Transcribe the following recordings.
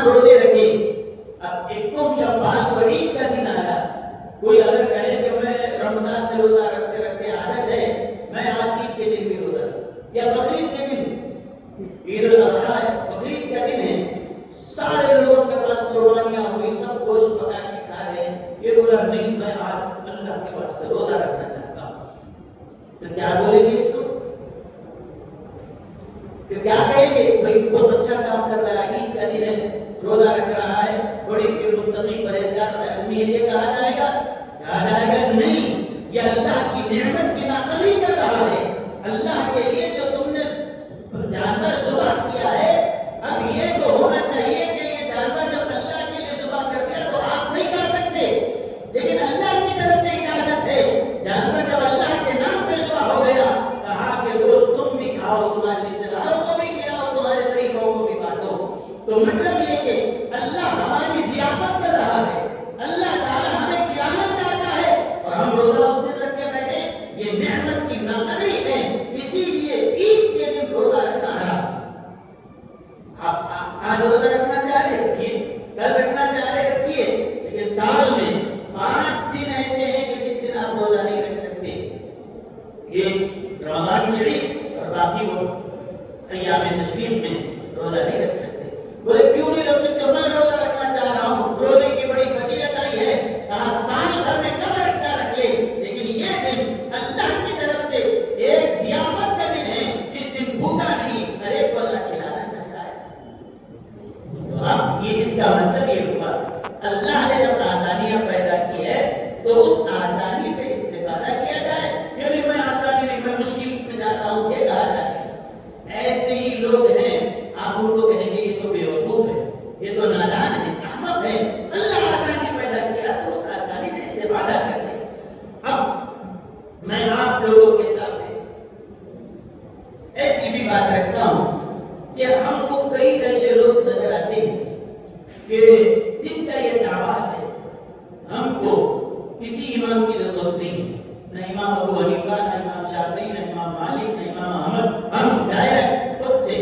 آپ روزے رکھے. اب ایک تم شوال کو عید کا دن آیا, کوئی اگر کہے کہ میں رمضان میں روزہ رکھتے رکھتے عادت ہے, میں آج عید کے دن بھی روزہ رکھوں, یا بقرعید کے دن, عید الاضحیٰ ہے, بقرعید کا دن ہے, سارے لوگوں کے پاس قربانیاں ہوئی, سب گوشت پکا کے کھا رہے ہیں, یہ بولا نہیں میں آج اللہ کے واسطے روزہ رکھنا چاہتا ہوں, تو کیا بولیں گے اس کو؟ کہ کیا کہیں گے؟ بھائی بہت اچھا کام کر رہا ہے, عید کا دن ہے, روزہ رکھ رہا ہے, بڑی متقی پرہیزگار آدمی ہے, یہ کہا جائے گا؟ کہا جائے گا نہیں, یہ اللہ کی نعمت کی ناقدری کر رہا ہے. اللہ کے لیے جو تم نے جانور ذبح کیا ہے, اب یہ تو ہونا چاہیے کہ یہ جانور جب اللہ کے لیے ذبح کر دیا تو آپ نہیں کر سکتے, لیکن اللہ کی طرف سے اجازت ہے. جانور جب اللہ کے نام پہ ذبح ہو گیا, کہا کہ گوشت تم بھی کھاؤ, تمہارے رشتے داروں کو بھی کھلاؤ, تمہارے غریبوں کو بھی بانٹو. تو مطلب یہ کہ اللہ ہماری ضیافت کر رہا ہے, اللہ تعالیٰ ہمیں کھلانا چاہتا ہے, اور ہم روزہ اس دن رکھ کے بیٹھے, یہ نعمت کی ناقدری ہے. اسی لیے عید کے دن روزہ رکھنا حرام. آپ آج روزہ رکھنا چاہ رہے رکھیے, کل رکھنا چاہ رہے رکھیے, لیکن سال میں 5 دن ایسے ہیں کہ جس دن آپ روزہ نہیں رکھ سکتے. یہ رمضان شریف اور باقی وہ ایام تشریف میں روزہ نہیں رکھ سکتے. بولے کیوں نہیں رکھ سکتے؟ میں روزہ رکھنا چاہ رہا ہوں, روزے کی بڑی فضیلت آئی ہے, کہا سال بھر میں کب رکھتا رکھ لے, لیکن یہ دن اللہ کی طرف سے ایک ضیافت کا دن ہے, اس دن بھوکا نہیں, ہر ایک کو اللہ کھلانا چاہتا ہے. تو اب یہ اس کا مطلب یہ ہوا, اللہ نے جب آسانیاں پیدا کی ہے تو اس آسانی سے استفادہ کیا جائے. یعنی میں آسانی نہیں, میں مشکل میں جاتا ہوں, یہ کہا جائے. ایسے ہی لوگ ہیں, آپ ان کو کہیں گے یہ تو بے وقوف ہے, یہ تو نادان ہے, احمق ہے. اللہ آسانی پیدا کیا تو اس آسانی سے استفادہ کر لیں. اب میں آپ لوگوں کے سامنے ایسی بھی بات رکھتا ہوں کہ ہم کو کئی ایسے لوگ نظر آتے ہیں کہ جن کا یہ دعویٰ ہے ہم کو کسی امام کی ضرورت نہیں, نہ امام ابو حنیفہ, نہ امام شافعی, نہ امام مالک, نہ امام احمد, ہم ڈائریکٹ خود سے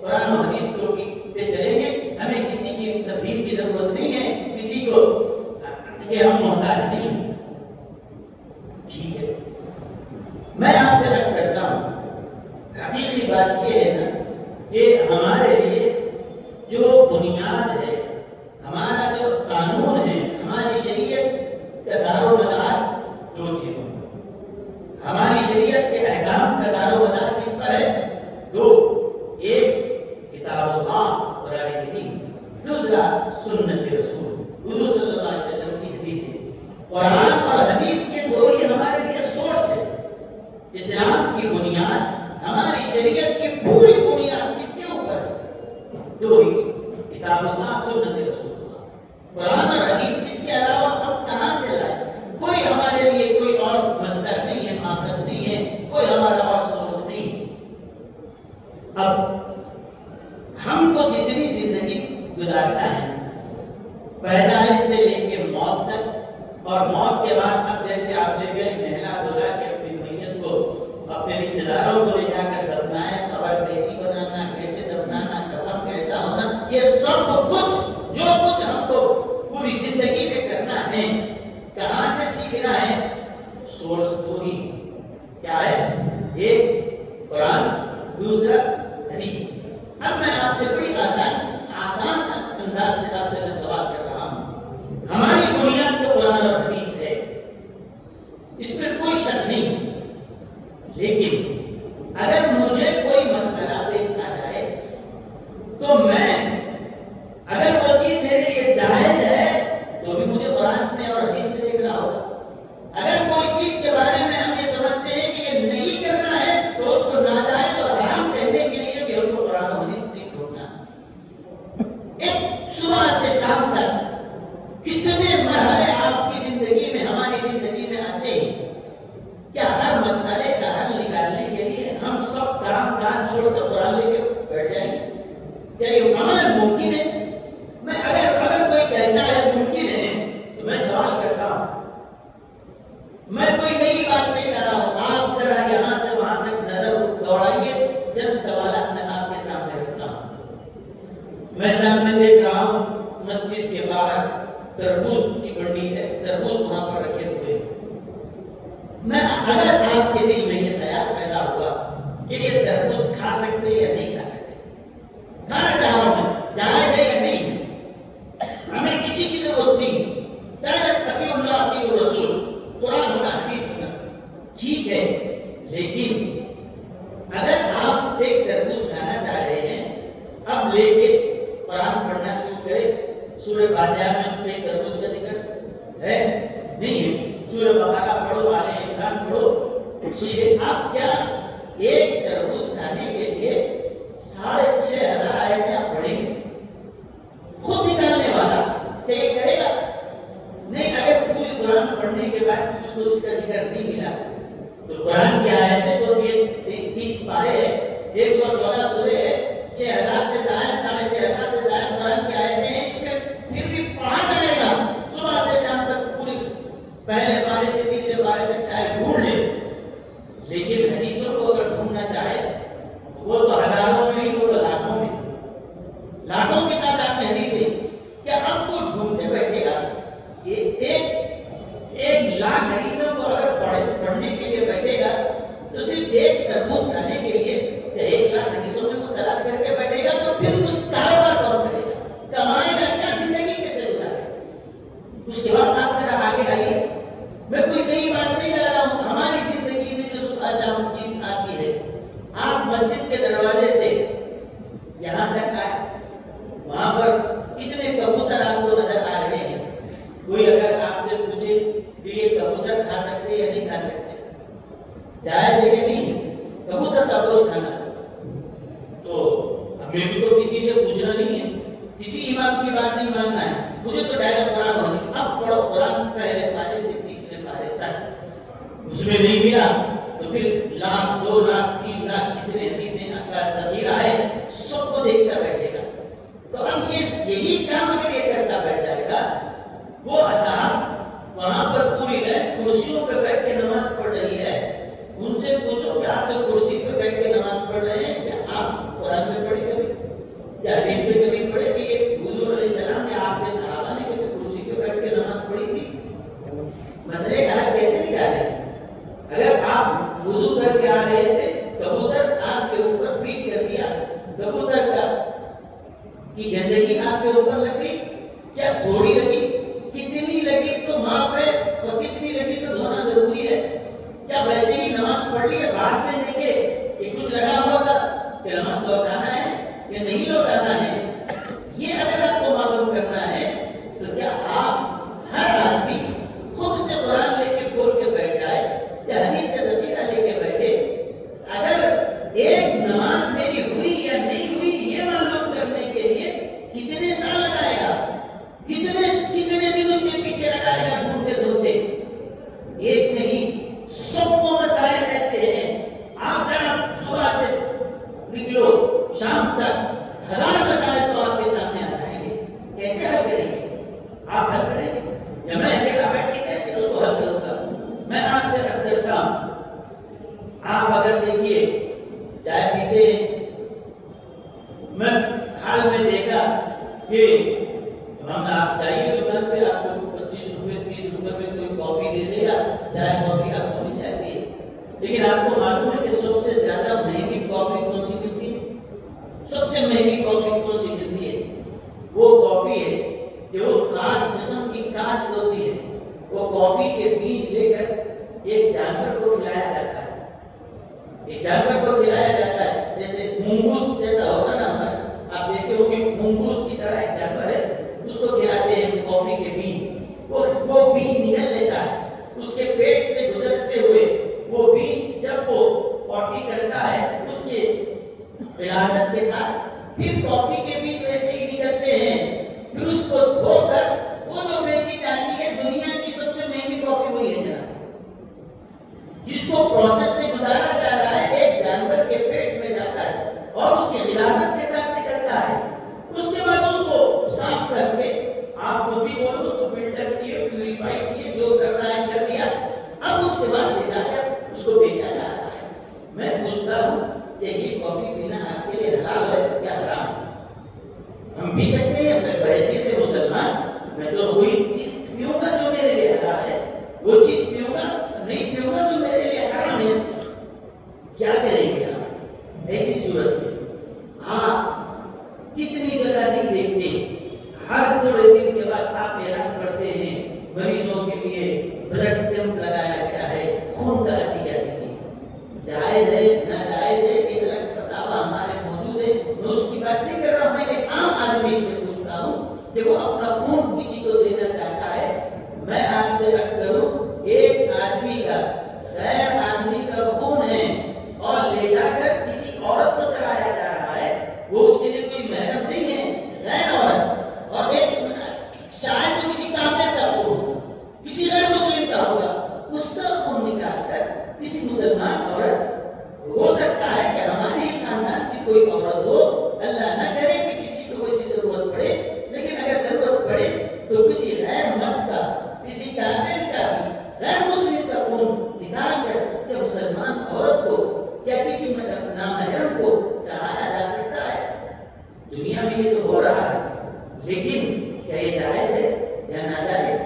قرآن و حدیث پہ چلیں گے, ہمیں کسی کی تفہیم کی ضرورت نہیں ہے, کسی کو کہ ہم محتاج نہیں. ٹھیک ہے, میں آپ سے عرض کرتا ہوں, حقیقی بات یہ ہے نا کہ ہمارے لیے جو بنیاد ہے, ہمارا جو قانون ہے, ہماری شریعت کا دار و مدار دو چیزوں پر. ہماری شریعت کے احکام کا دار و مدار کس پر ہے؟ دو, ایک کتاب اللہ قرآن کریم, دوسرا سنت رسول حضور صلی اللہ علیہ وسلم کی حدیثیں. قرآن اور حدیث کے دو ہی ہمارے لیے سورس ہے. اسلام کی بنیاد, ہماری شریعت کی پوری بنیاد کس کے اوپر ہے؟ دو ہی, کتاب اللہ, سنت رسول اللہ. قرآن اور حدیث, اس کے علاوہ ہم کہاں سے لائیں؟ کوئی ہمارے لیے کوئی اور مصدر نہیں ہے, ماخذ نہیں ہے, کوئی ہمارا اور سورس نہیں. اب ہم تو جتنی زندگی گزارتا ہے, پیدائش سے لے کے موت تک, اور موت کے بعد اب جیسے آپ لے گئے نہلا دھلا کے اپنی میت کو اپنے رشتے داروں کو لے جا کر دفنایا, قبر کیسی بنانا, کیسے دفنانا, کفن کیسا ہونا, یہ سب کچھ جو کچھ ہم کو پوری زندگی میں کرنا ہے, کہاں سے سیکھنا ہے؟ سورس دو ہی. کیا ہے؟ ایک قرآن, دوسرا حدیث. اب میں آپ سے بڑی آسان انداز سے آپ سے میں سوال کر رہا ہوں. ہماری بنیاد تو قرآن اور حدیث ہے, اس میں کوئی شک نہیں, لیکن اگر مجھے کوئی مسئلہ پیش آ جائے تو میں, اگر وہ چیز میرے لیے جائز ہے تو بھی مجھے قرآن میں اور حدیث میں دیکھنا ہوگا. اگر کوئی چیز کے بارے میں ہم یہ سمجھتے ہیں کہ یہ نہیں کرنا ہے تو اس کو ناجائز اور حرام کہنے کے لیے بھی ہم کو قرآن و حدیث نہیں ڈھونڈنا. ایک صبح سے شام تک کتنے مرحلے آپ کی زندگی میں, ہماری زندگی میں آتے ہیں. کیا ہر مسئلے کا حل نکالنے کے لیے ہم سب کام کاج چھوڑ کر قرآن لے کے بیٹھ جائیں گے؟ کیا یہ عمل ممکن ہے؟ میں اگر کوئی کہتا ہے ممکن ہے تو میں سوال کرتا ہوں, میں کوئی نئی بات نہیں لا رہا ہوں, آپ ذرا یہاں سے وہاں تک نظر دوڑائیے, چند سوالات میں آپ کے سامنے رکھتا ہوں. میں آج میں دیکھ رہا ہوں مسجد کے باہر تربوز کی منڈی ہے، تربوز وہاں پر رکھے ہوئے ہیں۔ میں اگر آپ کے دل میں یہ خیال پیدا ہوا کہ یہ تربوز کھا سکتے یا نہیں کھا سکتے، کھانا چاہ رہا ہوں، جائز ہے یا نہیں، ہمیں کسی کی ضرورت نہیں، ڈائریکٹ اطیعوا اللہ اطیعوا الرسول، قرآن ہونا حدیث ہونا ٹھیک ہے، لیکن اگر آپ ایک تربوز کھانا چاہ رہے ہیں، اب لے کے قرآن پڑھنا شروع کریں۔ سورہ فاتحہ میں ایک تربوز کا ذکر ہے نہیں ہے، سورہ بقرہ پڑھو، آل عمران پڑھو، آپ کیا ایک تربوز کھانے کے لیے 6,500 آیتیں آپ پڑھیں گے؟ خود نکالنے والا کہ یہ کرے گا نہیں؟ اگر پوری قرآن پڑھنے کے بعد اس کو اس کا ذکر نہیں ملا تو قرآن کی آیتیں تو یہ 30 پارے ہے، 114 سورے ہے، 6,000 سے زائد 6,500 سے زائد قرآن کی آیتیں ہیں، اس میں پھر بھی پڑھا جائے گا صبح سے شام تک، پوری پہلے پارے سے 30 پارے تک شاید ڈھونڈ لے، لیکن حدیثوں کو اگر ڈھونڈنا چاہے وہ تو ہزاروں میں نہیں، وہ تو لاکھوں میں، لاکھوں کی تعداد میں حدیث ہے۔ کیا اب وہ ڈھونڈتے بیٹھے گا؟ ایک لاکھ حدیثوں کو اگر پڑھنے کے لیے بیٹھے گا تو صرف ایک تربوز کھانے کے لیے یا 1 لاکھ حدیثوں میں وہ تلاش کر کے بیٹھے گا تو پھر اس کاروبار کون کرے گا؟ کمائے گا کیا؟ زندگی کیسے گزارے گا؟ اس کے بعد آپ میرا آگے آئیے، میں کوئی نئی بات نہیں لا رہا ہوں، ہماری زندگی میں جو صبح شام چیز آتی ہے، آپ مسجد کے دروازے سے یہاں تک آئے، وہاں پر کتنے کبوتر آپ کو نظر آ رہے ہیں؟ کوئی اگر آپ سے پوچھے کہ یہ کبوتر کھا سکتے یا نہیں کھا سکتے، جائز ہے یا نہیں کبوتر کا گوشت کھانا، تو ہمیں بھی تو کسی سے پوچھنا نہیں ہے، کسی امام کی بات نہیں ماننا ہے، مجھے تو ڈائریکٹ قرآن و حدیث، اب پڑھو قرآن پہلے پارے سے 30ویں پارے تک، اس میں نہیں ملا تو پھر 1,00,000 2,00,000 3,00,000 جتنے حدیثیں کا ذخیرہ ہے سب کو دیکھ کر بیٹھے گا۔ تو اب یہی کام اگر یہ کرتا بیٹھ جائے گا، وہ اصحاب وہاں پر پوری کرسیوں پہ بیٹھ کے نماز پڑھ رہی ہے، ان سے پوچھو کہ آپ جو کرسی پہ بیٹھ کے نماز پڑھ رہے ہیں کیا آپ قرآن میں پڑھے کبھی یا حدیث میں کبھی پڑھے کہ یہ حضور علیہ السلام نے آپ کے صحابہ نے کبھی کرسی پہ بیٹھ کے نماز پڑھی تھی؟ مسئلے کا حل کیسے نکالیں؟ اگر آپ وضو کر کے آ رہے تھے، کبوتر آپ کے اوپر پیٹ کر دیا، کبوتر کا کی گندگی آپ کے اوپر لگ گئی، کیا تھوڑی لگی؟ کتنی لگی تو معاف ہے، اور کتنی لگی تو دھونا ضروری ہے؟ کیا ویسے ہی نماز پڑھ لی ہے، بعد میں دیکھے کہ کچھ لگا ہوا تھا کہ نماز لوٹانا ہے یا نہیں لوٹانا ہے؟ یہ اگر آپ کو معلوم کرنا ہے تو کیا آپ ہر آدمی خود سے قرآن لے کے کھول کے بیٹھ جائے یا حدیث کا ذخیرہ لے کے بیٹھے؟ اگر ایک نماز میری ہوئی یا نہیں ہوئی یہ معلوم کرنے کے لیے کتنے سال لگائے گا، کتنے دن اس کے پیچھے لگائے گا ڈھونڈتے ڈھونڈتے؟ ایک نہیں، سب وہ مسائل ایسے ہیں، آپ ذرا صبح سے نکلو شام تک 1000 مسائل تو آپ کے سامنے آ جائیں گے، کیسے حل کریں گے؟ آپ حل کریں گے یا میں اکیلا بیٹھ کے کیسے اس کو حل کروں گا؟ میں آپ سے عرض کرتا ہوں، آپ اگر دیکھیے چائے پیتے ہیں، میں حال میں دیکھا کہ آپ جائیے دکان پہ، آپ کو 25 روپے 30 روپے میں کوئی کافی دے دے گا، چائے کافی آپ کو مل جاتی ہے، لیکن آپ کو معلوم ہے کہ سب سے زیادہ مہنگی کافی کون سی ملتی ہے؟ سب سے مہنگی کافی کون سی ملتی ہے؟ وہ کافی ہے کہ وہ خاص قسم کی کاشت ہوتی ہے، وہ کافی کے بیج لے کر ایک جانور کو کھلایا جاتا ہے، ایک جانور کو کھلایا جاتا ہے، جیسے منگوس جیسا ہوتا نا ہمارا، آپ دیکھتے ہو کہ منگوس کی طرح ایک جانور ہے، اس کو کھلاتے ہیں کافی کے بیج، وہ بیج نکل لیتا ہے، اس کے پیٹ سے گزرتے ہوئے وہ بیج جب وہ پوٹی کرتا ہے اس کے غلاظت کے ساتھ، پھر کافی کے بیج ویسے ہی نکلتے ہیں، پھر اس کو دھو کر وہ جو بیچی جاتی ہے، دنیا کی سب سے مہنگی کافی وہی ہے جناب، جس کو پروسیس سے گزارا جا رہا ہے ایک جانور کے پیٹ میں جا کر اور اس کے غلاظت کے ساتھ نکلتا ہے، اس کے بعد اس کو صاف کر کے آپ خود بھی بولو اس کو فلٹر کیے، پیوریفائی کیے، جو کرنا ہے کر دیا، اب اس کے بعد لے جا کر اس کو بیچا جا رہا ہے۔ میں پوچھتا ہوں کہ یہ کافی پینا آپ کے لیے حلال ہے یا حرام؟ ہم پی سکتے ہیں؟ میں بحیثیت مسلمان میں تو وہی چیز پیوں گا جو میرے لیے حلال ہے، وہ چیز پیوں گا نہیں پیوں گا جو میرے لیے حرام ہے. کیا کریں گے آپ ایسی صورت میں؟ آپ کتنی جگہ نہیں دیکھتے، ہر تھوڑے دن کے بعد آپ اعلان کرتے ہیں مریضوں کے لیے بلڈ کیمپ لگایا گیا ہے، خون کا عطیہ دیجیے. جائز ہے ناجائز ہے ایک الگ فتاوا ہمارے موجود ہے، میں اس کی بات نہیں کر رہا ہوں. میں ایک عام آدمی سے پوچھتا ہوں کہ وہ اپنا خون کسی کو دینا چاہتا ہے. میں آپ سے عرض کروں، ایک آدمی کا غیر آدمی کا خون ہے اور لے جا کر کسی عورت کو چڑھایا جا رہا ہے، وہ اس کے لیے کوئی محرم نہیں ہے، غیر عورت. اور ایک شاید وہ کسی کافر کا خون ہوگا، کسی غیر مسلم کا ہوگا، اس کا خون نکال کر کسی مسلمان عورت، ہو سکتا ہے کہ ہمارے ہی خاندان کی کوئی عورت ہو، اللہ نہ کرے کہ کسی کو ویسی ضرورت پڑے، لیکن اگر ضرورت پڑے تو کسی غیر مرد کا، کسی کافر کا بھی، غیر مسلم کا خون نکال کر کہ مسلمان عورت کو کیا کسی نامحرم کو چڑھایا جا سکتا ہے؟ دنیا میں یہ تو ہو رہا ہے، لیکن کیا یہ جائز ہے یا ناجائز؟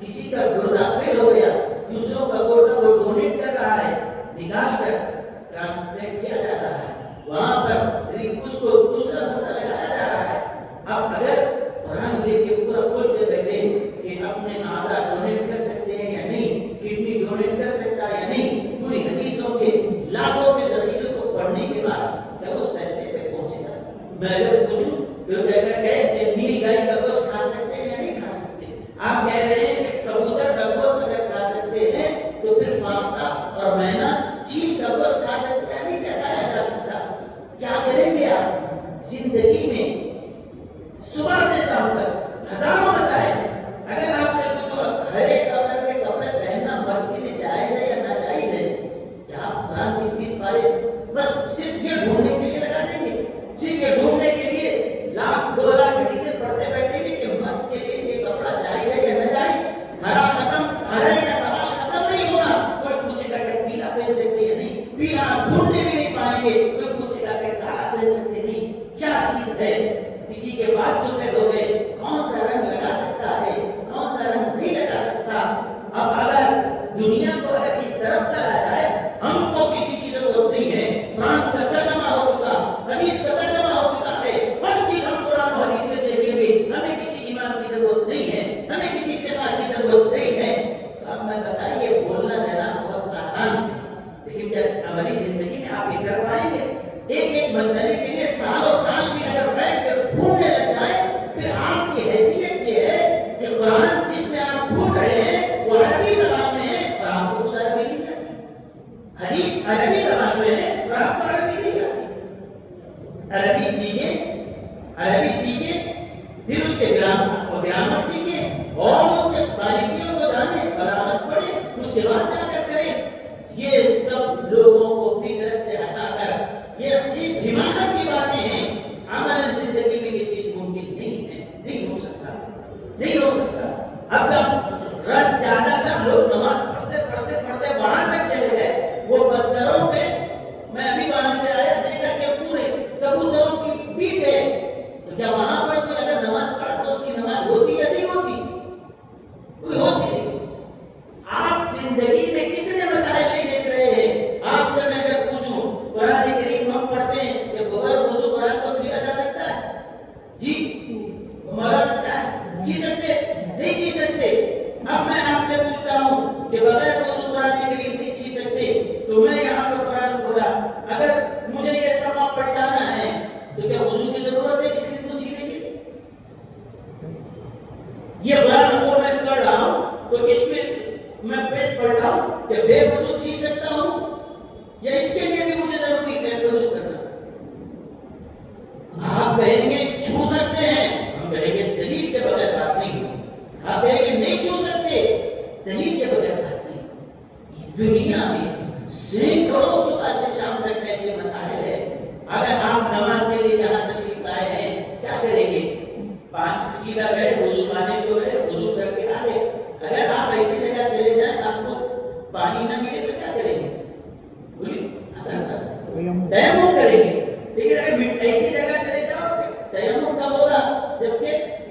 کسی کا گردہ فیل ہو گیا، دوسروں کا گردہ وہ ڈونیٹ کر رہا ہے، نکال کر ٹرانسپلانٹ کیا جا رہا ہے، وہاں پر اس کو دوسرا گردہ لگایا جا رہا ہے. اب اگر قرآن لے کے پورا کھول کے بیٹھے کہ اپنے اعضاء ڈونیٹ کر سکتے ہیں یا نہیں، کڈنی ڈونیٹ کر سکتا ہے یا نہیں، پوری حدیثوں کے لاکھوں کے ذخیرے کو پڑھنے کے بعد کیا اس فیصلے پہ پہنچے گا؟ میں اگر پوچھوں تو کہہ کر کہ نیل گائے کا گوشت کھا سکتے ہیں یا نہیں کھا سکتے؟ آپ کہہ رہے ہیں کہ کبوتر کا گوشت اگر کھا سکتے ہیں تو پھر فاختہ اور مینا چیل کا گوشت کھا سکتے ہیں نہیں کھایا جا سکتا. کیا کریں گے آپ؟ زندگی میں صبح سے شام تک ہزاروں مسائل. اگر آپ سے پوچھو ہر ایک کلر کے کپڑے پہننا مرد کے لیے جائز ہے یا ناجائز ہے، کیا آپ قرآن کی 30 پارے بس صرف یہ ڈھونڈنے کے لیے لگا دیں گے؟ صرف یہ ڈھونڈنے کے لیے لاکھ 2 لاکھ حدیثیں پڑھتے بیٹھیں گے کہ مرد کے لیے یہ کپڑا جائز ہے یا ناجائز؟ ہرا ختم، ہرے کا سوال ختم نہیں ہوگا. کوئی پوچھے گا کہ پیلا پہن سکتے یا نہیں، پیلا آپ ڈھونڈنے بھی نہیں پائیں گے. کوئی پوچھے گا کہ کالا پہن سکتے نہیں، کیا چیز ہے؟ کسی کے بال سفید ہو گئے، کون سا رنگ لگا سکتا ہے، کون سا رنگ نہیں لگا سکتا؟ اب اگر دنیا کو اگر اس طرف ڈالا جائے، ہم کو کسی کی ضرورت نہیں ہے. قرآن کا ترجمہ ہو چکا، حدیث کا ترجمہ ہو چکا ہے، ہر چیز ہم قرآن و حدیث سے دیکھ لیں گے. ہمیں کسی امام کی ضرورت نہیں ہے، ہمیں کسی فقہ کی ضرورت نہیں ہے. تو اب میں بتائیے، بولنا جناب بہت آسان ہے، لیکن کیا عملی زندگی میں آپ یہ کر پائیں گے؟ ایک ایک مسئلے کے لیے سالوں سال بھی اگر بیٹھ کر ڈھونڈنے لگ جائے، پھر آپ کی حیثیت یہ ہے کہ قرآن جس میں آپ ڈھونڈ رہے ہیں وہ عربی زبان میں ہے اور آپ کو خود عربی نہیں آتی، حدیث عربی زبان میں ہے اور آپ کو عربی نہیں آتی. عربی سیکھیں، پھر اس کے گرامر سیکھیں اور اس کے باریکیوں کو جانیں، بلاغت پڑھیں، اس کے بعد جا کر کریں. یہ سب لوگوں کو فکرت سے ہٹا کر یہ صرف حماقت کی باتیں ہیں. عملاً زندگی میں یہ چیز ممکن نہیں ہے، نہیں ہو سکتا. اب جب رس زیادہ تر لوگ نماز پڑھتے وہاں تک چلے گئے، وہ پتھروں پہ، میں ابھی وہاں سے آیا دیکھا کہ پورے کبوتروں کی پیٹ ہے. تو کیا وہاں پر کوئی اگر نماز پڑھا تو اس کی نماز ہوتی یا نہیں ہوتی؟ کوئی ہوتی نہیں. آپ زندگی میں کتنے مسائل نہیں دیکھ رہے ہیں. آپ سے میں اگر پوچھوں، قرآن کریم ہم پڑھتے ہیں کہ بغیر وضو قرآن کو چھویا جا سکتا ہے؟ جی ہمارا لگتا ہے جی سکتے نہیں جی سکتے. اب میں آپ سے پوچھتا ہوں کہ بغیر وضو قرآن کریم نہیں چھی سکتے، تو میں یہاں پہ قرآن کھولا، اگر مجھے یہ سبق پلٹانا ہے تو کیا وضو کی ضرورت ہے اس کو چھینے کے لیے؟ یہ قرآن کو میں پڑھ رہا ہوں تو اس میں میں پیج پڑھ رہا ہوں کہ بے وضو چھین سکتا ہوں یا اس کے لیے بھی مجھے ضروری ہے وضو کرنا؟ آپ کہیں گے چھو سکتے ہیں، ہم کہیں گے دلیل کے بغیر بات نہیں. آپ کہیں گے نہیں چھو سکتے، دلیل کے بغیر بات نہیں. دنیا میں سینکڑوں صبح سے شام تک ایسے مسائل ہیں. اگر آپ نماز کے لیے یہاں تشریف لائے ہیں، کیا کریں گے؟ سیدھا گئے، وضو خانے کو گئے، وضو کر کے آ گئے. اگر آپ ایسی جگہ چلے جائیں آپ کو پانی نہ ملے تو کیا کریں گے؟ بولیے، آسان تیمم کریں گے. لیکن اگر ایسی جگہ چلے جاؤ، تیمم کب ہوگا؟ جب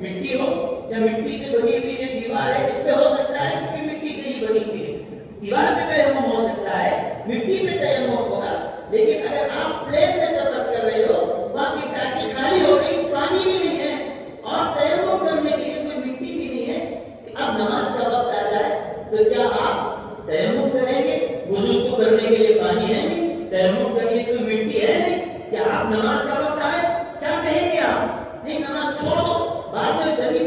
مٹی ہو یا مٹی سے بنی ہوئی یہ دیوار ہے اس پہ ہو سکتا ہے کیونکہ مٹی سے ہی بنی ہوئی ہے، دیوار پہ تیمم ہو سکتا ہے، مٹی پہ تیمم ہوگا. لیکن اگر آپ پلین میں سفر کر رہے ہو، وہاں کی ٹانکی خالی ہو گئی، پانی بھی نہیں ہے اور تیمم کرنے کے لیے کوئی مٹی بھی نہیں ہے، اب نماز کا وقت آ جائے تو کیا آپ تیمم کریں گے؟ وضو تو کرنے کے لیے پانی ہے نہیں، تیمم کرنے کے لیے کوئی مٹی ہے نہیں، کیا آپ نماز کا وقت آئے کیا کہیں گے آپ؟ نہیں، نماز چھوڑ دو، بعد میں زمین